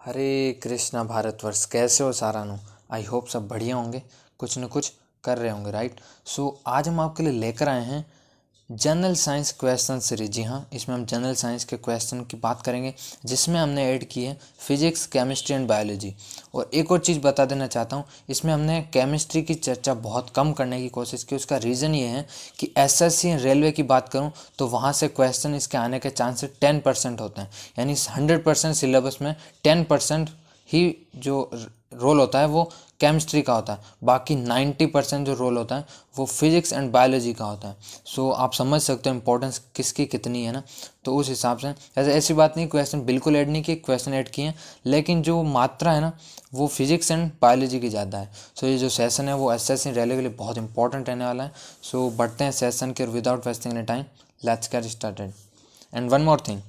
हरे कृष्णा भारतवर्ष, कैसे हो सारानु। I hope सब बढ़िया होंगे, कुछ न कुछ कर रहे होंगे, राइट। आज हम आपके लिए लेकर आए हैं जनरल साइंस क्वेश्चन सीरीज। जी हाँ, इसमें हम जनरल साइंस के क्वेश्चन की बात करेंगे, जिसमें हमने ऐड की है फिजिक्स, केमिस्ट्री एंड बायोलॉजी। और एक और चीज़ बता देना चाहता हूँ, इसमें हमने केमिस्ट्री की चर्चा बहुत कम करने की कोशिश की। उसका रीज़न ये है कि एसएससी रेलवे की बात करूँ तो वहाँ से क्वेश्चन इसके आने के चांसेस 10% होते हैं। यानी 100% सिलेबस में 10% ही जो रोल होता है वो केमिस्ट्री का होता है, बाकी 90% जो रोल होता है वो फिजिक्स एंड बायोलॉजी का होता है। आप समझ सकते हो इंपॉर्टेंस किसकी कितनी है ना। तो उस हिसाब से ऐसी बात नहीं, क्वेश्चन बिल्कुल ऐड नहीं किए, क्वेश्चन ऐड किए हैं, लेकिन जो मात्रा है ना वो फिजिक्स एंड बायोलॉजी की ज़्यादा है। ये जो सेशन है वो एसएससी रेलवे के लिए बहुत इंपॉर्टेंट रहने वाला है। बढ़ते हैं सेशन के, और without wasting any time let's get started. And one more thing,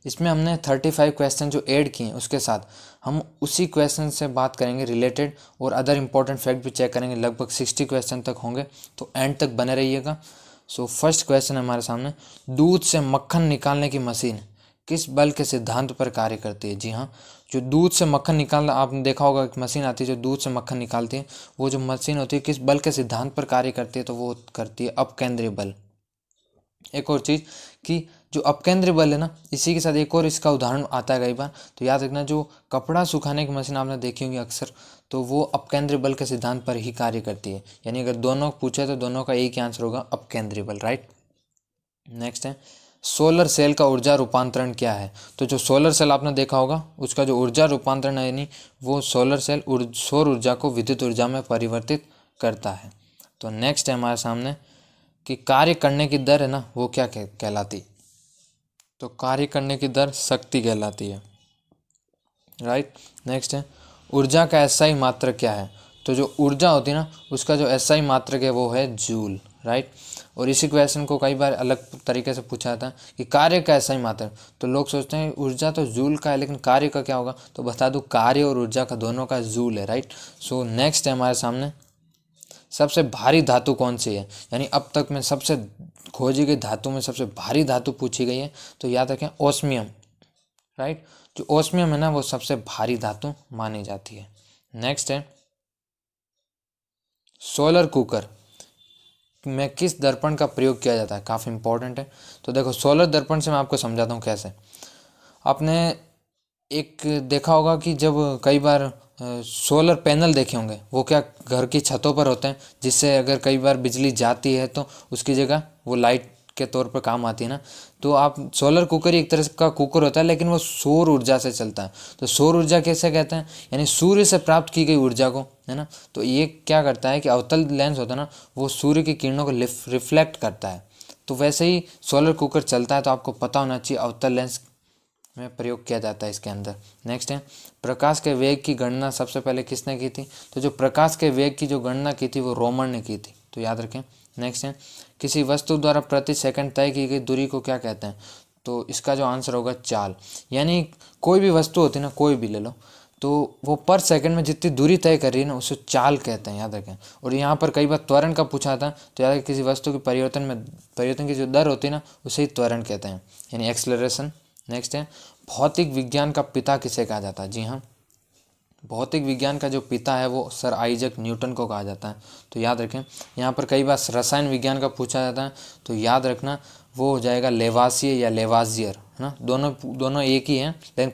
इसमें हमने 35 क्वेश्चन जो ऐड किए हैं उसके साथ हम उसी क्वेश्चन से बात करेंगे रिलेटेड, और अदर इंपॉर्टेंट फैक्ट भी चेक करेंगे। लगभग 60 क्वेश्चन तक होंगे, तो एंड तक बने रहिएगा। फर्स्ट क्वेश्चन है हमारे सामने, दूध से मक्खन निकालने की मशीन किस बल के सिद्धांत पर कार्य करती है। जी हाँ, जो दूध से मक्खन निकालना, आपने देखा होगा एक मशीन आती है जो दूध से मक्खन निकालती है, वो जो मशीन होती है किस बल के सिद्धांत पर कार्य करती है, तो वो करती है अपकेंद्रीय बल। एक और चीज़ कि जो अपकेंद्रीय बल है ना, इसी के साथ एक और इसका उदाहरण आता है कई बार, तो याद रखना, जो कपड़ा सुखाने की मशीन आपने देखी होगी अक्सर, तो वो अपकेंद्रीय बल के सिद्धांत पर ही कार्य करती है। यानी अगर दोनों पूछे तो दोनों का एक ही आंसर होगा, अपकेंद्रीय बल, राइट। नेक्स्ट है, सोलर सेल का ऊर्जा रूपांतरण क्या है। तो जो सोलर सेल आपने देखा होगा उसका जो ऊर्जा रूपांतरण है, यानी वो सोलर सेल सौर ऊर्जा को विद्युत ऊर्जा में परिवर्तित करता है। तो नेक्स्ट है हमारे सामने कि कार्य करने की दर है ना वो क्या कहलाती। तो कार्य करने की दर शक्ति कहलाती है, राइट। नेक्स्ट है, ऊर्जा का एसआई मात्रक क्या है। तो जो ऊर्जा होती है ना उसका जो एसआई मात्रक है वो है जूल, राइट। और इसी क्वेश्चन को कई बार अलग तरीके से पूछा जाता है कि कार्य का एसआई मात्रक। तो लोग सोचते हैं ऊर्जा तो जूल का है, लेकिन कार्य का क्या होगा, तो बता दूं कार्य और ऊर्जा का दोनों का जूल है, राइट। नेक्स्ट है हमारे सामने, सबसे भारी धातु कौन सी है। यानी अब तक में सबसे खोजी गई धातु में सबसे भारी धातु पूछी गई है, तो याद रखें ओस्मियम, राइट। जो ओस्मियम है ना वो सबसे भारी धातु मानी जाती है। नेक्स्ट है, सोलर कुकर में किस दर्पण का प्रयोग किया जाता है, काफ़ी इंपॉर्टेंट है। तो देखो, सोलर दर्पण से मैं आपको समझाता हूँ कैसे। आपने एक देखा होगा कि जब कई बार सोलर पैनल देखे होंगे, वो क्या घर की छतों पर होते हैं, जिससे अगर कई बार बिजली जाती है तो उसकी जगह वो लाइट के तौर पर काम आती है ना। तो आप सोलर कुकर ही एक तरह का कुकर होता है, लेकिन वो सौर ऊर्जा से चलता है। तो सौर ऊर्जा कैसे कहते हैं, यानी सूर्य से प्राप्त की गई ऊर्जा को, है ना। तो ये क्या करता है कि अवतल लेंस होता है ना, वो सूर्य की किरणों को रिफ्लेक्ट करता है। तो वैसे ही सोलर कुकर चलता है, तो आपको पता होना चाहिए अवतल लेंस में प्रयोग किया जाता है इसके अंदर। नेक्स्ट है, प्रकाश के वेग की गणना सबसे पहले किसने की थी। तो जो प्रकाश के वेग की जो गणना की थी वो रोमन ने की थी, तो याद रखें। नेक्स्ट है, किसी वस्तु द्वारा प्रति सेकंड तय की गई दूरी को क्या कहते हैं। तो इसका जो आंसर होगा चाल। यानी कोई भी वस्तु होती है ना, कोई भी ले लो, तो वो पर सेकंड में जितनी दूरी तय कर रही है ना उसे चाल कहते हैं, याद रखें। और यहाँ पर कई बार त्वरण का पूछा था, तो याद रखें किसी वस्तु के परिवर्तन की जो दर होती है ना उसे ही त्वरण कहते हैं, यानी एक्सेलरेशन। नेक्स्ट है, भौतिक विज्ञान का पिता किसे कहा जाता है। जी हाँ, भौतिक विज्ञान का जो पिता है वो सर आइजक न्यूटन को कहा जाता है, तो याद रखें। यहाँ पर कई बार रसायन विज्ञान का पूछा जाता है, तो याद रखना वो हो जाएगा लेवासियर या लेवाजियर, है ना। दोनों एक ही हैं, लेकिन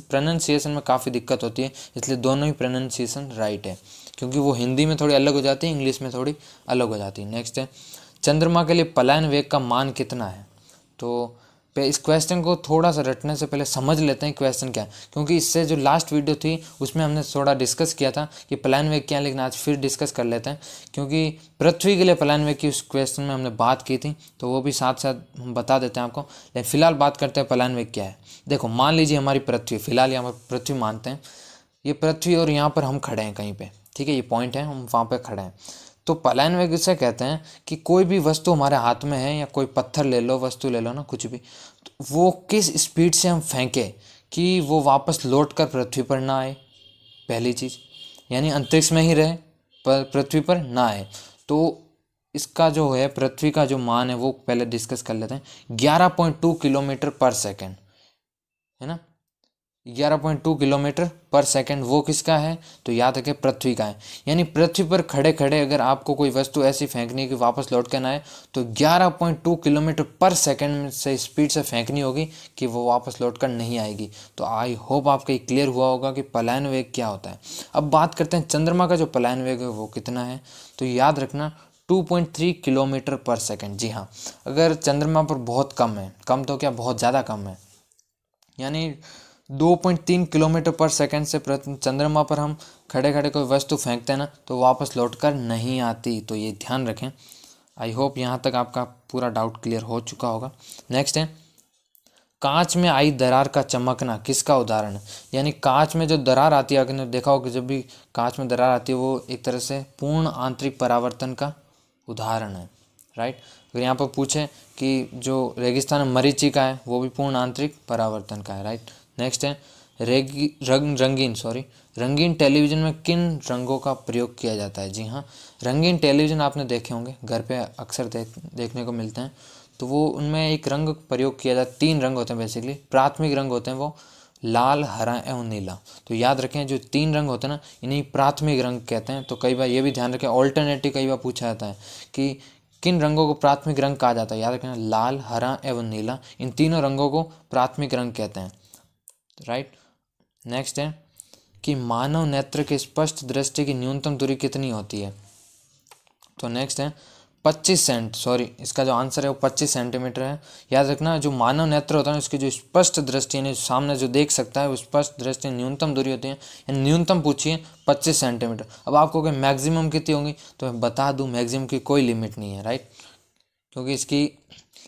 प्रोनाउंसिएशन में काफ़ी दिक्कत होती है, इसलिए दोनों ही प्रोनाउंसिएशन राइट है, क्योंकि वो हिंदी में थोड़ी अलग हो जाती है, इंग्लिश में थोड़ी अलग हो जाती है। नेक्स्ट है, चंद्रमा के लिए पलायन वेग का मान कितना है। तो इस क्वेश्चन को थोड़ा सा रटने से पहले समझ लेते हैं क्वेश्चन क्या है, क्योंकि इससे जो लास्ट वीडियो थी उसमें हमने थोड़ा डिस्कस किया था कि पलायन वेग क्या है, लेकिन आज फिर डिस्कस कर लेते हैं, क्योंकि पृथ्वी के लिए पलायन वेग की उस क्वेश्चन में हमने बात की थी, तो वो भी साथ साथ हम बता देते हैं आपको। लेकिन फिलहाल बात करते हैं पलायन वेग क्या है। देखो, मान लीजिए हमारी पृथ्वी, फिलहाल यहाँ पर पृथ्वी मानते हैं, ये पृथ्वी और यहाँ पर हम खड़े हैं कहीं पर, ठीक है, ये पॉइंट है, हम वहाँ पर खड़े हैं। तो पलायन वेग इसे कहते हैं कि कोई भी वस्तु हमारे हाथ में है, या कोई पत्थर ले लो, वस्तु ले लो ना, कुछ भी, तो वो किस स्पीड से हम फेंकें कि वो वापस लौट कर पृथ्वी पर ना आए, पहली चीज़, यानी अंतरिक्ष में ही रहे पर पृथ्वी पर ना आए। तो इसका जो है पृथ्वी का जो मान है वो पहले डिस्कस कर लेते हैं, 11.2 किलोमीटर पर सेकेंड, है ना। 11.2 किलोमीटर पर सेकंड, वो किसका है? तो याद रखें पृथ्वी का है। यानी पृथ्वी पर खड़े खड़े अगर आपको कोई वस्तु ऐसी फेंकनी है कि वापस लौट कर ना आए, तो 11.2 किलोमीटर पर सेकंड से स्पीड से फेंकनी होगी कि वो वापस लौट कर नहीं आएगी। तो आई होप आपको क्लियर हुआ होगा कि पलायन वेग क्या होता है। अब बात करते हैं चंद्रमा का जो पलायन वेग है वो कितना है। तो याद रखना 2.3 किलोमीटर पर सेकंड। जी हाँ, अगर चंद्रमा पर बहुत कम है, कम तो क्या बहुत ज़्यादा कम है, यानी 2.3 किलोमीटर पर सेकंड से चंद्रमा पर हम खड़े खड़े कोई वस्तु फेंकते हैं ना, तो वापस लौटकर नहीं आती। तो ये ध्यान रखें। आई होप यहाँ तक आपका पूरा डाउट क्लियर हो चुका होगा। नेक्स्ट है, कांच में आई दरार का चमकना किसका उदाहरण है? यानी कांच में जो दरार आती है, आपने देखा होगा जब भी कांच में दरार आती है वो एक तरह से पूर्ण आंतरिक परावर्तन का उदाहरण है, राइट। अगर यहाँ पर पूछे कि जो रेगिस्तान मरीचिका है वो भी पूर्ण आंतरिक परावर्तन का है, राइट। नेक्स्ट है, रंगीन टेलीविज़न में किन रंगों का प्रयोग किया जाता है? जी हाँ, रंगीन टेलीविज़न आपने देखे होंगे, घर पे अक्सर देखने को मिलते हैं। तो वो उनमें एक रंग प्रयोग किया जाता है, 3 रंग होते हैं बेसिकली, प्राथमिक रंग होते हैं वो लाल, हरा एवं नीला। तो याद रखें जो 3 रंग होते हैं ना, इन्हीं प्राथमिक रंग कहते हैं। तो कई बार ये भी ध्यान रखें, ऑल्टरनेटिव कई बार पूछा जाता है कि किन रंगों को प्राथमिक रंग कहा जाता है। याद रखना लाल, हरा एवं नीला, इन तीनों रंगों को प्राथमिक रंग कहते हैं, राइट। नेक्स्ट है कि मानव नेत्र की स्पष्ट दृष्टि की न्यूनतम दूरी कितनी होती है? तो नेक्स्ट है 25 इसका जो आंसर है वो 25 सेंटीमीटर है। याद रखना जो मानव नेत्र होता है उसकी जो स्पष्ट दृष्टि यानी सामने जो देख सकता है वो स्पष्ट दृष्टि न्यूनतम दूरी होती है, यानी न्यूनतम पूछिए 25 सेंटीमीटर। अब आपको क्या मैक्सिमम कितनी होंगी, तो मैं बता दूं मैक्सिमम की कोई लिमिट नहीं है, राइट। क्योंकि इसकी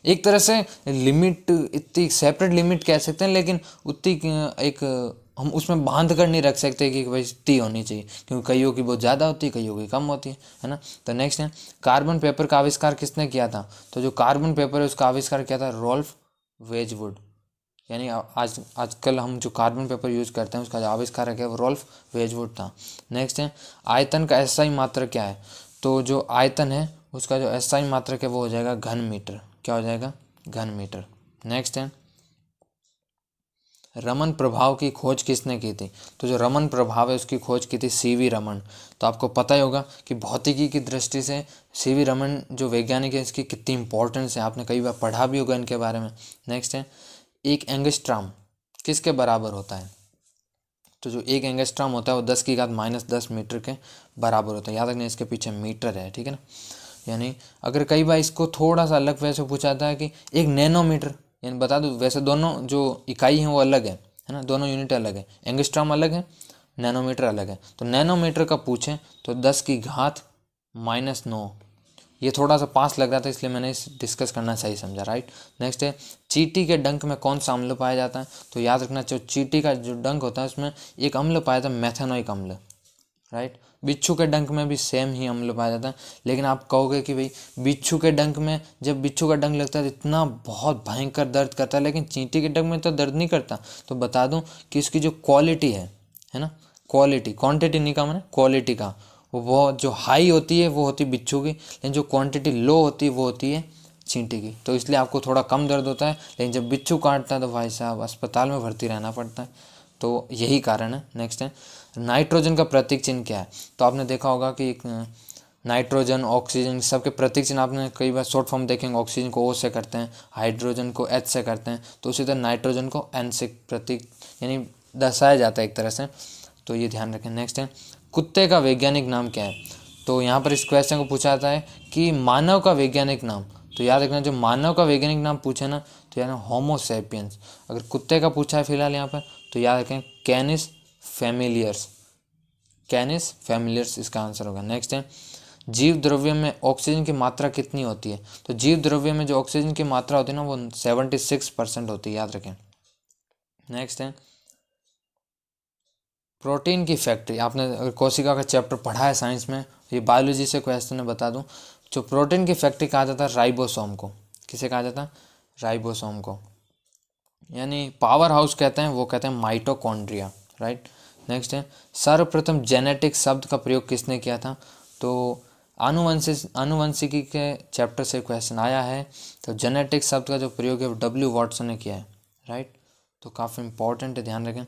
एक तरह से लिमिट इतनी सेपरेट लिमिट कह सकते हैं, लेकिन उतनी एक हम उसमें बांध कर नहीं रख सकते कि भाई इतनी होनी चाहिए, क्योंकि कईयों की बहुत ज़्यादा होती है, कईयों की कम होती है ना। तो नेक्स्ट है, कार्बन पेपर का आविष्कार किसने किया था? तो जो कार्बन पेपर है उसका आविष्कार किया था रॉल्फ वेजवुड। यानी आजकल हम जो कार्बन पेपर यूज़ करते हैं उसका जो आविष्कार है वो रॉल्फ वेजवुड था। नेक्स्ट है, आयतन का एसआई मात्रक क्या है? तो जो आयतन है उसका जो एसआई मात्रक है वो हो जाएगा घन मीटर। क्या हो जाएगा? घन मीटर। नेक्स्ट है, रमन प्रभाव की खोज किसने की थी? तो जो रमन प्रभाव है उसकी खोज की थी सीवी रमन। तो आपको पता ही होगा कि भौतिकी की दृष्टि से सीवी रमन जो वैज्ञानिक है इसकी कितनी इंपॉर्टेंस है, आपने कई बार पढ़ा भी होगा इनके बारे में। नेक्स्ट है, एक एंगस्ट्रॉम किसके बराबर होता है? तो जो एक एंगस्ट्रॉम होता है वो 10⁻⁻10 मीटर के बराबर होता है। याद रखना इसके पीछे मीटर है, ठीक है ना। यानी अगर कई बार इसको थोड़ा सा अलग वैसे पूछा जाता है कि एक नैनोमीटर, यानी बता दूं वैसे दोनों जो इकाई हैं वो अलग है ना, दोनों यूनिट अलग है, एंगस्ट्रॉम अलग है, नैनोमीटर अलग है। तो नैनोमीटर का पूछें तो 10⁻⁻9, ये थोड़ा सा पास लग रहा था इसलिए मैंने इस डिस्कस करना सही समझा, राइट। नेक्स्ट है, चींटी के डंक में कौन सा अम्ल पाया जाता है? तो याद रखना जो चींटी का जो डंक होता है उसमें एक अम्ल पाया जाता है मेथेनोइक अम्ल, राइट। बिच्छू के डंक में भी सेम ही अम्ल पाया जाता है। लेकिन आप कहोगे कि भाई बिच्छू के डंक में, जब बिच्छू का डंक लगता है तो इतना बहुत भयंकर दर्द करता है, लेकिन चींटी के डंक में तो दर्द नहीं करता। तो बता दूं कि इसकी जो क्वालिटी है ना, क्वालिटी, क्वांटिटी नहीं का मैंने क्वालिटी का, वो जो हाई होती है वो होती है बिच्छू की, लेकिन जो क्वांटिटी लो होती है वो होती है चींटी की। तो इसलिए आपको थोड़ा कम दर्द होता है, लेकिन जब बिच्छू काटता है तो भाई साहब अस्पताल में भर्ती रहना पड़ता है। तो यही कारण है। नेक्स्ट है, नाइट्रोजन का प्रतीक चिन्ह क्या है? तो आपने देखा होगा कि नाइट्रोजन, ऑक्सीजन सबके प्रतीक चिन्ह आपने कई बार शॉर्ट फॉर्म देखेंगे। ऑक्सीजन को O से करते हैं, हाइड्रोजन को H से करते हैं, तो उसी तरह नाइट्रोजन को N से प्रतीक यानी दर्शाया जाता है एक तरह से। तो ये ध्यान रखें। नेक्स्ट है, कुत्ते का वैज्ञानिक नाम क्या है? तो यहाँ पर इस क्वेश्चन को पूछा जाता है कि मानव का वैज्ञानिक नाम। तो याद रखना जो मानव का वैज्ञानिक नाम पूछे ना, तो यानी होमो सैपियंस। अगर कुत्ते का पूछा है फिलहाल यहाँ पर, तो याद रखें कैनिस फैमिलियर्स, कैनिस फैमिलियर्स इसका आंसर होगा। नेक्स्ट है, जीव द्रव्य में ऑक्सीजन की मात्रा कितनी होती है? तो जीव द्रव्य में जो ऑक्सीजन की मात्रा होती है ना वो 76% होती है, याद रखें। नेक्स्ट है, प्रोटीन की फैक्ट्री। आपने अगर कोशिका का चैप्टर पढ़ा है साइंस में, ये बायोलॉजी से क्वेश्चन है, बता दूं जो प्रोटीन की फैक्ट्री कहा जाता है राइबोसोम को। किसे कहा जाता है? राइबोसोम को। यानी पावर हाउस कहते हैं, वो कहते हैं माइटोकॉन्ड्रिया, राइट। नेक्स्ट है, सर्वप्रथम जेनेटिक शब्द का प्रयोग किसने किया था? तो आनुवंशिकी के चैप्टर से क्वेश्चन आया है। तो जेनेटिक शब्द का जो प्रयोग है वो W. वॉटसन ने किया है, राइट। तो काफ़ी इंपॉर्टेंट है, ध्यान रखें।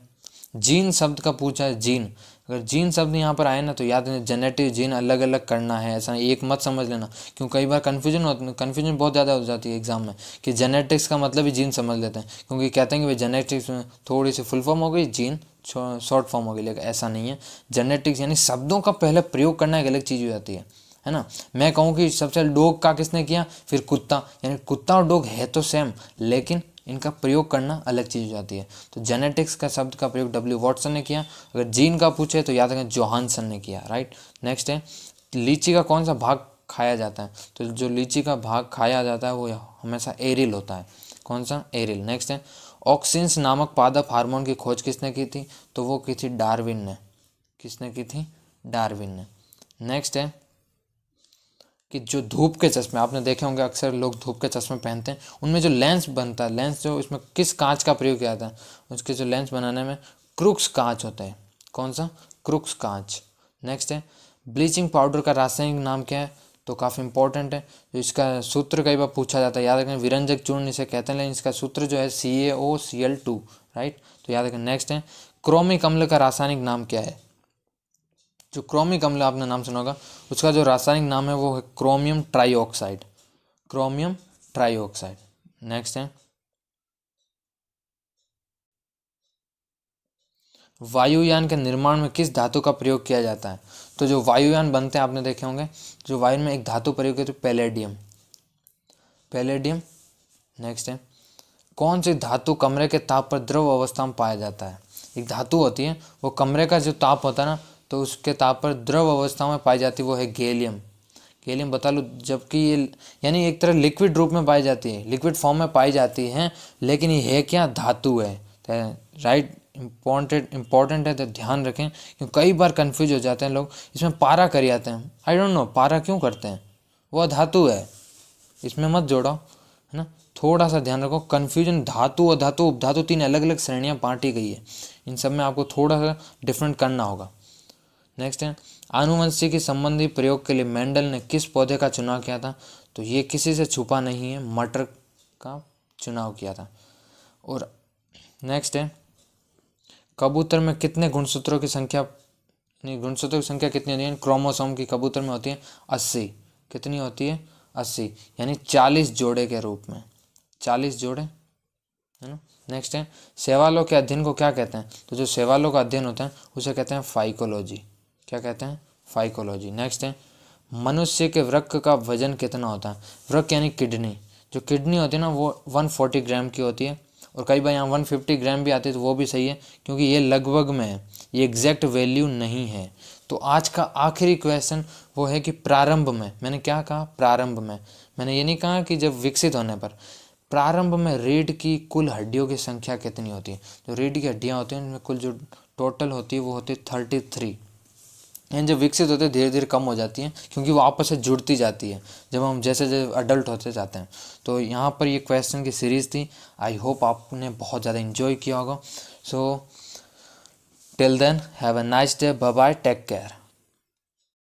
जीन शब्द का पूछा है, जीन, अगर जीन शब्द यहाँ पर आए ना तो याद रखना जेनेटिक जीन अलग अलग करना है, ऐसा एक मत समझ लेना, क्यों कई बार कन्फ्यूजन बहुत ज़्यादा हो जाती है एग्जाम में कि जेनेटिक्स का मतलब ही जीन समझ लेते हैं, क्योंकि कहते हैं कि भाई जेनेटिक्स में थोड़ी सी फुल फॉर्म हो गई, जीन शॉर्ट फॉर्म हो गई, लेकिन ऐसा नहीं है। जेनेटिक्स यानी शब्दों का पहले प्रयोग करना एक अलग चीज़ हो जाती है ना। मैं कहूँ कि सबसे डॉग का किसने किया, फिर कुत्ता, यानी कुत्ता और डॉग है तो सेम, लेकिन इनका प्रयोग करना अलग चीज़ हो जाती है। तो जेनेटिक्स का शब्द का प्रयोग डब्ल्यू वॉटसन ने किया। अगर जीन का पूछे तो याद रखें जोहानसन ने किया, राइट। नेक्स्ट है लीची का कौन सा भाग खाया जाता है, तो जो लीची का भाग खाया जाता है वो हमेशा एरिल होता है, कौन सा, एरिल। नेक्स्ट है ऑक्सिन्स नामक पादप हार्मोन की खोज किसने की थी, तो वो की थी डार्विन ने, किसने की थी, डार्विन ने। नेक्स्ट है कि जो धूप के चश्मे आपने देखे होंगे, अक्सर लोग धूप के चश्मे पहनते हैं, उनमें जो लेंस बनता है, लेंस जो इसमें किस कांच का प्रयोग किया जाता है, उसके जो लेंस बनाने में क्रुक्स कांच होता है, कौन सा, क्रुक्स कांच। नेक्स्ट है ब्लीचिंग पाउडर का रासायनिक नाम क्या है, तो काफ़ी इंपॉर्टेंट है, जो इसका सूत्र कई बार पूछा जाता है, याद रखें विरंजक चूर्ण इसे कहते हैं, लेकिन इसका सूत्र जो है CaOCl2, राइट, तो याद रखें। नेक्स्ट है क्रोमिक अम्ल का रासायनिक नाम क्या है, जो क्रोमिक अम्ल आपने नाम सुना होगा, उसका जो रासायनिक नाम है वो है chromium trioxide, chromium trioxide. Next है वायुयान के निर्माण में किस धातु का प्रयोग किया जाता है, तो जो वायुयान बनते हैं आपने देखे होंगे, जो वायु में एक धातु प्रयोग की, तो पैलेडियम, पैलेडियम। नेक्स्ट है कौन सी धातु कमरे के ताप पर द्रव अवस्था में पाया जाता है, एक धातु होती है वो कमरे का जो ताप होता है ना, तो उसके ताप पर द्रव अवस्था में पाई जाती है, वो है गैलियम, गैलियम बता लो। जबकि ये यानी एक तरह लिक्विड रूप में पाई जाती है, लिक्विड फॉर्म में पाई जाती है, लेकिन ये है क्या, धातु है, राइट, इंपॉर्टेंट है, तो ध्यान रखें, क्योंकि कई बार कंफ्यूज हो जाते हैं लोग, इसमें पारा कर जाते हैं, आई डोंट नो पारा क्यों करते हैं, वो धातु है, इसमें मत जोड़ो, है ना, थोड़ा सा ध्यान रखो, कन्फ्यूजन, धातु और धातु उपधातु 3 अलग अलग श्रेणियाँ बांटी गई है, इन सब में आपको थोड़ा सा डिफरेंट करना होगा। नेक्स्ट है आनुवंशिकी संबंधी प्रयोग के लिए मेंडल ने किस पौधे का चुनाव किया था, तो ये किसी से छुपा नहीं है, मटर का चुनाव किया था। और नेक्स्ट है कबूतर में कितने गुणसूत्रों की संख्या, नहीं गुणसूत्रों की संख्या कितनी होती है, क्रोमोसोम की कबूतर में होती है 80, कितनी होती है 80, यानी 40 जोड़े के रूप में, 40 जोड़े, है ना। नेक्स्ट है शैवालों के अध्ययन को क्या कहते हैं, तो जो शैवालों का अध्ययन होता है उसे कहते हैं फाइकोलॉजी, क्या कहते हैं, फाइकोलॉजी। नेक्स्ट है मनुष्य के वृक्क का वजन कितना होता है, वृक्क यानी किडनी, जो किडनी होती है ना वो 140 ग्राम की होती है, और कई बार यहाँ 150 ग्राम भी आती है, तो वो भी सही है, क्योंकि ये लगभग में है, ये एग्जैक्ट वैल्यू नहीं है। तो आज का आखिरी क्वेश्चन वो है कि प्रारंभ में, मैंने क्या कहा, प्रारंभ में, मैंने ये नहीं कहा कि जब विकसित होने पर, प्रारंभ में रीढ़ की कुल हड्डियों की संख्या कितनी होती है, जो रीढ़ की हड्डियाँ होती हैं उनमें कुल जो टोटल होती है वो होती है 33, एंड जब विकसित होते धीरे धीरे कम हो जाती हैं, क्योंकि वो आपस से जुड़ती जाती है जब हम जैसे जैसे अडल्ट होते जाते हैं। तो यहाँ पर ये क्वेश्चन की सीरीज़ थी, आई होप आपने बहुत ज़्यादा इन्जॉय किया होगा। So till then have a nice day, bye bye, take care.